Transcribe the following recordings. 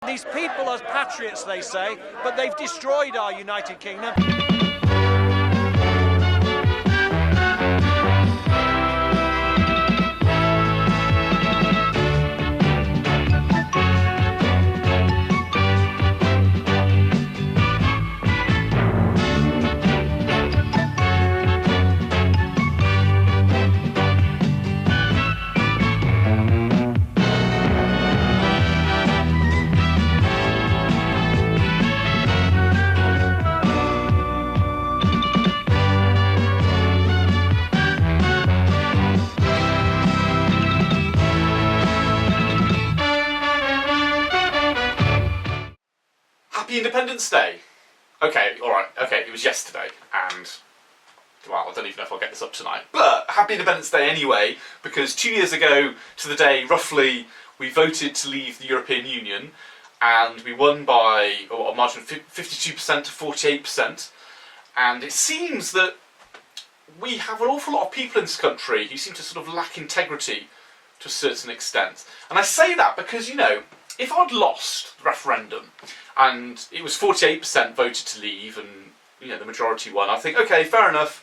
These people are patriots, they say, but they've destroyed our United Kingdom. Happy Independence Day! Okay, alright, okay, it was yesterday, and, well, I don't even know if I'll get this up tonight, but Happy Independence Day anyway, because 2 years ago to the day, roughly, we voted to leave the European Union, and we won by a margin of 52% to 48%, and it seems that we have an awful lot of people in this country who seem to sort of lack integrity to a certain extent. And I say that because, you know, if I'd lost the referendum and it was 48% voted to leave and, you know, the majority won, I think, okay, fair enough,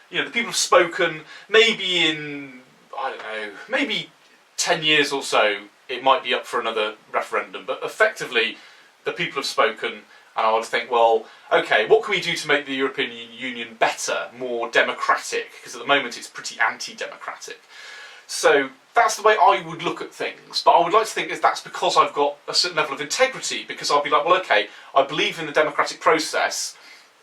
you know, the people have spoken, maybe in, I don't know, maybe 10 years or so it might be up for another referendum, but effectively the people have spoken, and I would think, well, okay, what can we do to make the European Union better, more democratic, because at the moment it's pretty anti-democratic. So that's the way I would look at things, but I would like to think that's because I've got a certain level of integrity, because I'll be like, well, okay, I believe in the democratic process,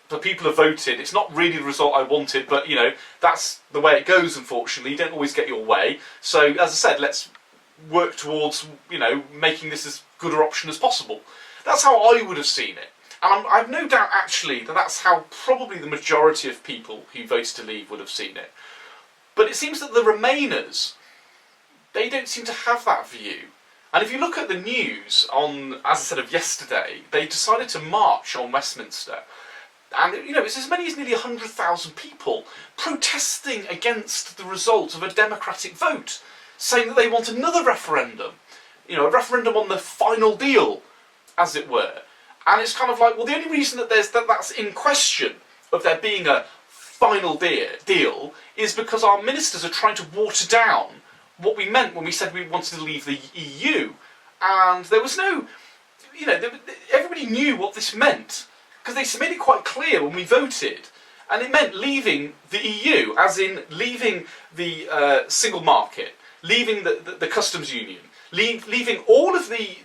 the people have voted, it's not really the result I wanted, but, you know, that's the way it goes, unfortunately. You don't always get your way, so as I said, let's work towards, you know, making this as good an option as possible. That's how I would have seen it, and I have no doubt actually that that's how probably the majority of people who voted to leave would have seen it. But it seems that the Remainers, they don't seem to have that view. And if you look at the news on, as I said, of yesterday, they decided to march on Westminster. And, you know, it's as many as nearly 100,000 people protesting against the result of a democratic vote, saying that they want another referendum. You know, a referendum on the final deal, as it were. And it's kind of like, well, the only reason that that's in question of there being a final deal is because our ministers are trying to water down what we meant when we said we wanted to leave the EU. And there was no, you know, everybody knew what this meant, because they made it quite clear when we voted. And it meant leaving the EU, as in leaving the single market, leaving the customs union, leaving all of the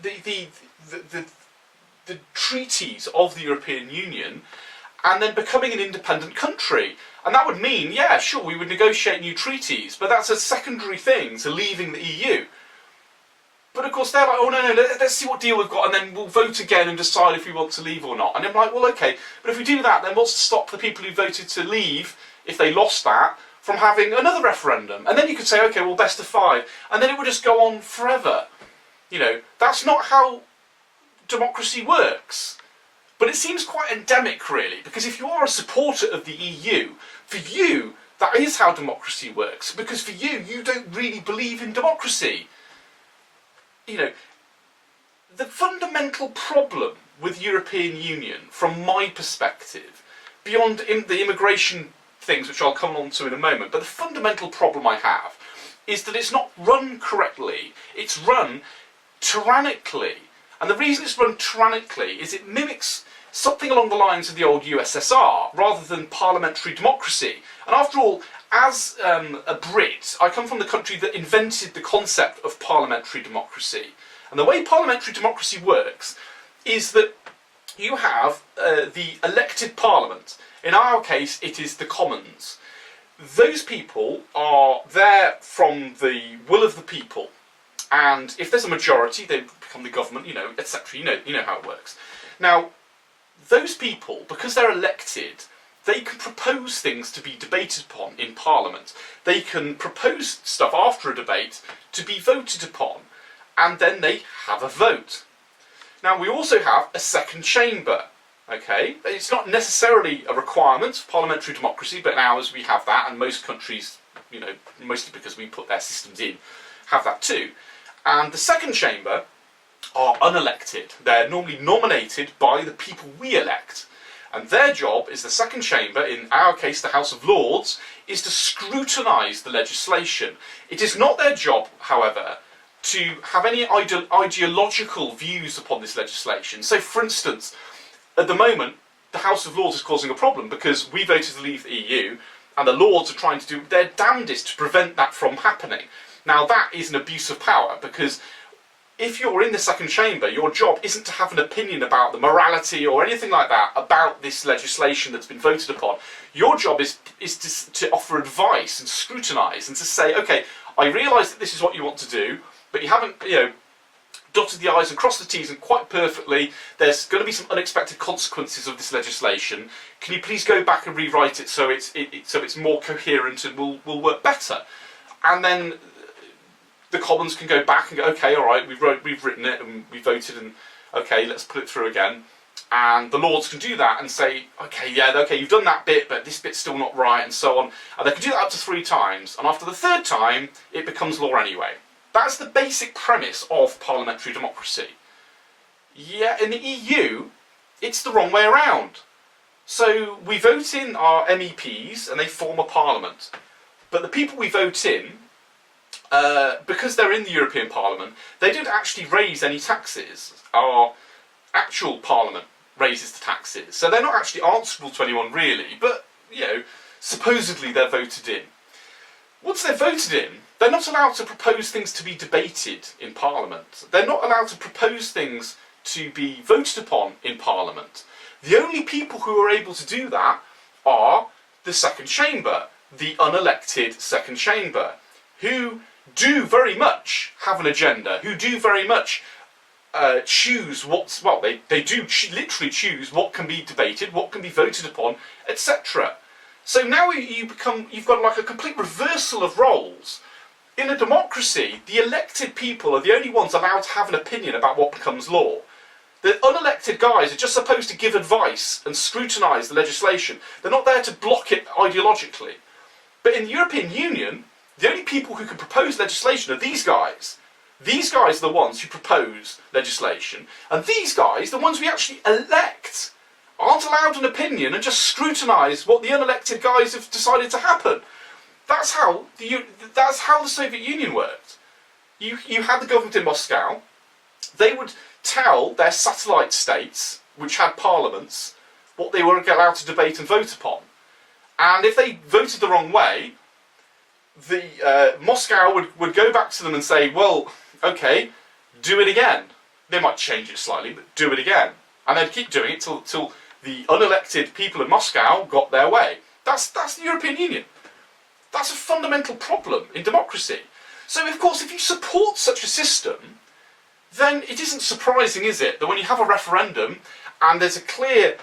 treaties of the European Union, and then becoming an independent country. And that would mean, yeah, sure, we would negotiate new treaties, but that's a secondary thing to leaving the EU. But of course they're like, oh no, let's see what deal we've got, and then we'll vote again and decide if we want to leave or not. And I'm like, well, okay, but if we do that, then what's to stop the people who voted to leave, if they lost that, from having another referendum? And then you could say, okay, well, best of 5, and then it would just go on forever. You know, that's not how democracy works. But it seems quite endemic, really, because if you are a supporter of the EU, for you, that is how democracy works, because for you, you don't really believe in democracy. You know, the fundamental problem with European Union, from my perspective, beyond the immigration things, which I'll come on to in a moment, but the fundamental problem I have is that it's not run correctly, it's run tyrannically. And the reason it's run tyrannically is it mimics something along the lines of the old USSR, rather than parliamentary democracy. And after all, as a Brit, I come from the country that invented the concept of parliamentary democracy. And the way parliamentary democracy works is that you have the elected parliament. In our case, it is the Commons. Those people are there from the will of the people. And if there's a majority, they become the government, you know, etc. You know how it works. Now, those people, because they're elected, they can propose things to be debated upon in Parliament. They can propose stuff after a debate to be voted upon, and then they have a vote. Now, we also have a second chamber, okay? It's not necessarily a requirement for parliamentary democracy, but in ours we have that, and most countries, you know, mostly because we put their systems in, have that too. And the second chamber are unelected. They're normally nominated by the people we elect. And their job is the second chamber, in our case the House of Lords, is to scrutinise the legislation. It is not their job, however, to have any ideological views upon this legislation. So, for instance, at the moment, the House of Lords is causing a problem because we voted to leave the EU, and the Lords are trying to do their damnedest to prevent that from happening. Now, that is an abuse of power, because if you're in the second chamber, your job isn't to have an opinion about the morality or anything like that about this legislation that's been voted upon. Your job is to offer advice and scrutinise and to say, okay, I realise that this is what you want to do, but you haven't, dotted the I's and crossed the T's and quite perfectly. There's going to be some unexpected consequences of this legislation. Can you please go back and rewrite it so it's more coherent and will work better? And then the Commons can go back and go, okay, all right, we've written it and we voted, and okay, let's put it through again. And the Lords can do that and say, okay, you've done that bit, but this bit's still not right, and so on. And they can do that up to 3 times, and after the 3rd time, it becomes law anyway. That's the basic premise of parliamentary democracy. Yeah, in the EU, it's the wrong way around. So we vote in our MEPs, and they form a parliament. But the people we vote in, because they're in the European Parliament, they don't actually raise any taxes. Our actual Parliament raises the taxes. So they're not actually answerable to anyone really, but, supposedly they're voted in. Once they're voted in, they're not allowed to propose things to be debated in Parliament. They're not allowed to propose things to be voted upon in Parliament. The only people who are able to do that are the second chamber, the unelected second chamber, who do very much have an agenda, who do very much choose they do literally choose what can be debated, what can be voted upon, etc. So now you've got like a complete reversal of roles. In a democracy, the elected people are the only ones allowed to have an opinion about what becomes law. The unelected guys are just supposed to give advice and scrutinise the legislation. They're not there to block it ideologically. But in the European Union, the only people who can propose legislation are these guys. These guys are the ones who propose legislation, and these guys, the ones we actually elect, aren't allowed an opinion and just scrutinise what the unelected guys have decided to happen. That's how the Soviet Union worked. You had the government in Moscow. They would tell their satellite states, which had parliaments, what they were allowed to debate and vote upon. And if they voted the wrong way, Moscow would go back to them and say, well, okay, do it again. They might change it slightly, but do it again. And they'd keep doing it till the unelected people in Moscow got their way. That's the European Union. That's a fundamental problem in democracy. So, of course, if you support such a system, then it isn't surprising, is it, that when you have a referendum and there's a clear,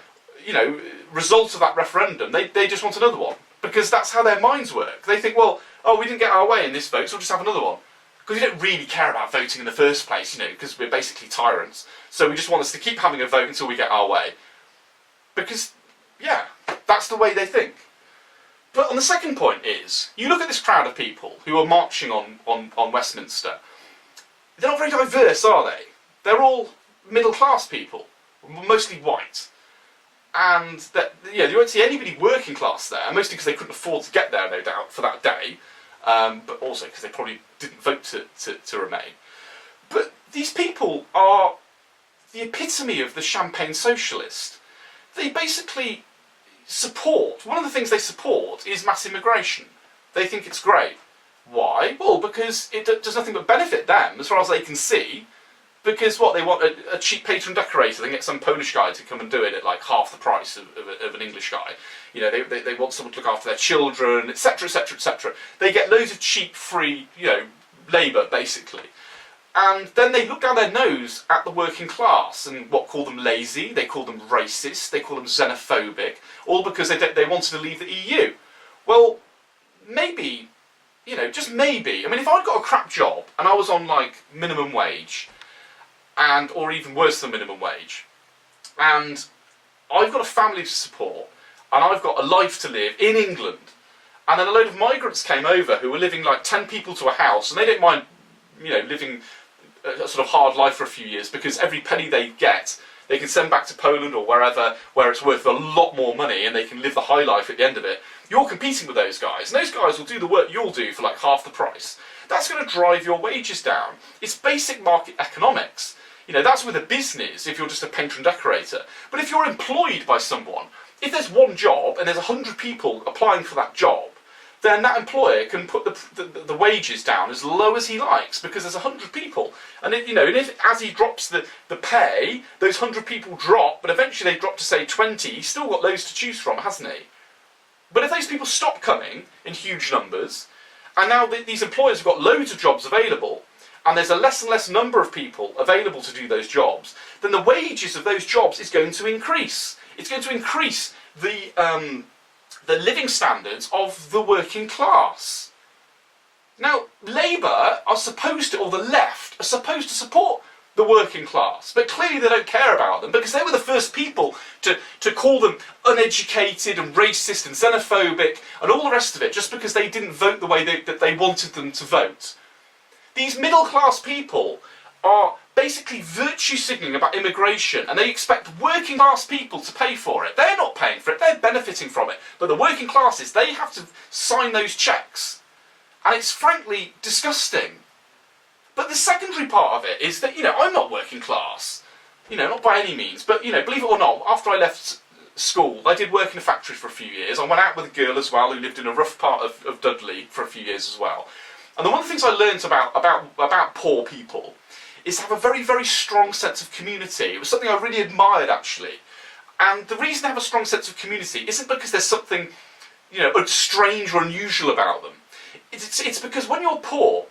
result of that referendum, they just want another one. Because that's how their minds work. They think, well, we didn't get our way in this vote, so we'll just have another one. Because we don't really care about voting in the first place, because we're basically tyrants. So we just want us to keep having a vote until we get our way. Because, that's the way they think. But on the second point is, you look at this crowd of people who are marching on Westminster. They're not very diverse, are they? They're all middle-class people, mostly white. And you won't see anybody working class there, mostly because they couldn't afford to get there, no doubt, for that day, but also because they probably didn't vote to remain. But these people are the epitome of the champagne socialist. They basically one of the things they support is mass immigration. They think it's great. Why? Well, because it does nothing but benefit them, as far as they can see. Because they want a cheap patron decorator. They get some Polish guy to come and do it at like half the price of an English guy. They want someone to look after their children, etc., etc., etc. They get loads of cheap, free, labour, basically. And then they look down their nose at the working class and call them lazy, they call them racist, they call them xenophobic, all because they wanted to leave the EU. Well, maybe, just maybe. I mean, if I'd got a crap job and I was on like minimum wage, or even worse than minimum wage, and I've got a family to support, and I've got a life to live in England, and then a load of migrants came over who were living like 10 people to a house, and they don't mind, living a sort of hard life for a few years, because every penny they get, they can send back to Poland or wherever, where it's worth a lot more money, and they can live the high life at the end of it. You're competing with those guys, and those guys will do the work you'll do for like half the price. That's going to drive your wages down. It's basic market economics. You know, that's with a business if you're just a painter and decorator. But if you're employed by someone, if there's one job and there's 100 people applying for that job, then that employer can put the wages down as low as he likes, because there's 100 people. And it, you know, and if as he drops the pay, those 100 people drop, but eventually they drop to say 20, he's still got loads to choose from, hasn't he? But if those people stop coming in huge numbers, and now these employers have got loads of jobs available, and there's a less and less number of people available to do those jobs, then the wages of those jobs is going to increase. It's going to increase the living standards of the working class. Now, Labour are supposed to, or the left, are supposed to support the working class, but clearly they don't care about them, because they were the first people to call them uneducated and racist and xenophobic and all the rest of it, just because they didn't vote the way that they wanted them to vote. These middle class people are basically virtue signalling about immigration, and they expect working class people to pay for it. They're not paying for it, they're benefiting from it. But the working classes, they have to sign those checks. And it's frankly disgusting. But the secondary part of it is that, you know, I'm not working class. You know, not by any means. But, you know, believe it or not, after I left school, I did work in a factory for a few years. I went out with a girl as well who lived in a rough part of Dudley for a few years as well. And one of the things I learned about poor people is to have a very, very strong sense of community. It was something I really admired, actually. And the reason they have a strong sense of community isn't because there's something, you know, strange or unusual about them. It's because when you're poor,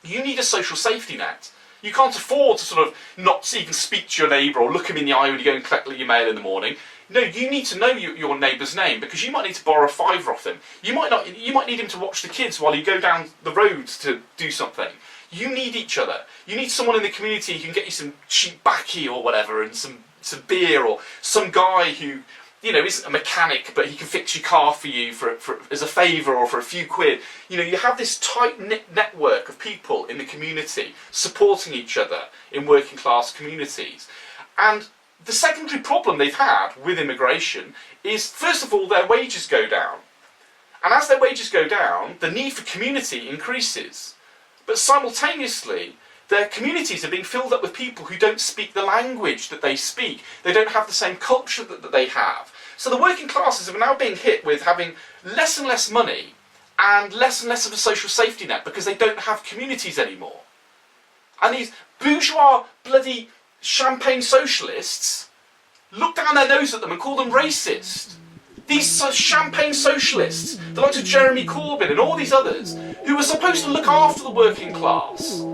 you need a social safety net. You can't afford to sort of not even speak to your neighbour or look him in the eye when you go and collect your mail in the morning. No, you need to know your neighbour's name, because you might need to borrow a fiver off him. You might need him to watch the kids while you go down the road to do something. You need each other. You need someone in the community who can get you some cheap baccy or whatever, and some beer, or some guy who, you know, isn't a mechanic but he can fix your car for you for as a favour or for a few quid. You know, you have this tight-knit network of people in the community supporting each other in working class communities. And the secondary problem they've had with immigration is, first of all, their wages go down. And as their wages go down, the need for community increases. But simultaneously, their communities are being filled up with people who don't speak the language that they speak. They don't have the same culture that they have. So the working classes are now being hit with having less and less money and less of a social safety net, because they don't have communities anymore. And these bourgeois bloody champagne socialists look down their nose at them and call them racist. These champagne socialists, the likes of Jeremy Corbyn and all these others, who are supposed to look after the working class,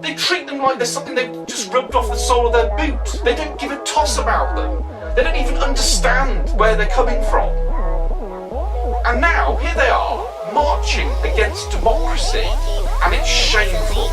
they treat them like there's something they've just rubbed off the sole of their boot. They don't give a toss about them. They don't even understand where they're coming from. And now, here they are, marching against democracy, and it's shameful.